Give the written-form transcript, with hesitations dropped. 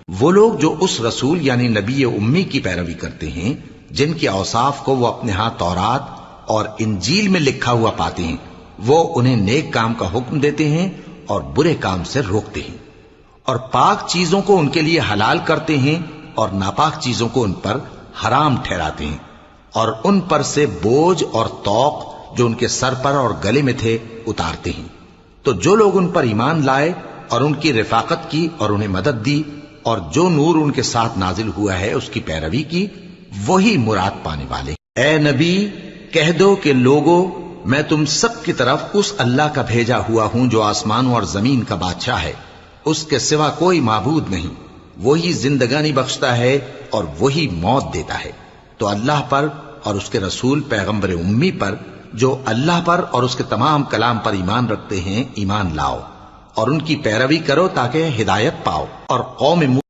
وہ لوگ جو اس رسول یعنی نبی امی کی پیروی کرتے ہیں جن کے اوصاف کو وہ اپنے ہاں تورات اور انجیل میں لکھا ہوا پاتے ہیں، وہ انہیں نیک کام کا حکم دیتے ہیں اور برے کام سے روکتے ہیں، اور پاک چیزوں کو ان کے لیے حلال کرتے ہیں اور ناپاک چیزوں کو ان پر حرام ٹھہراتے ہیں، اور ان پر سے بوجھ اور طوق جو ان کے سر پر اور گلے میں تھے اتارتے ہیں۔ تو جو لوگ ان پر ایمان لائے اور ان کی رفاقت کی اور انہیں مدد دی اور جو نور ان کے ساتھ نازل ہوا ہے اس کی پیروی کی، وہی مراد پانے والے۔ اے نبی کہہ دو کہ لوگو، میں تم سب کی طرف اس اللہ کا بھیجا ہوا ہوں جو آسمانوں اور زمین کا بادشاہ ہے، اس کے سوا کوئی معبود نہیں، وہی زندگانی بخشتا ہے اور وہی موت دیتا ہے۔ تو اللہ پر اور اس کے رسول پیغمبر امی پر جو اللہ پر اور اس کے تمام کلام پر ایمان رکھتے ہیں ایمان لاؤ اور ان کی پیروی کرو تاکہ ہدایت پاؤ، اور قوم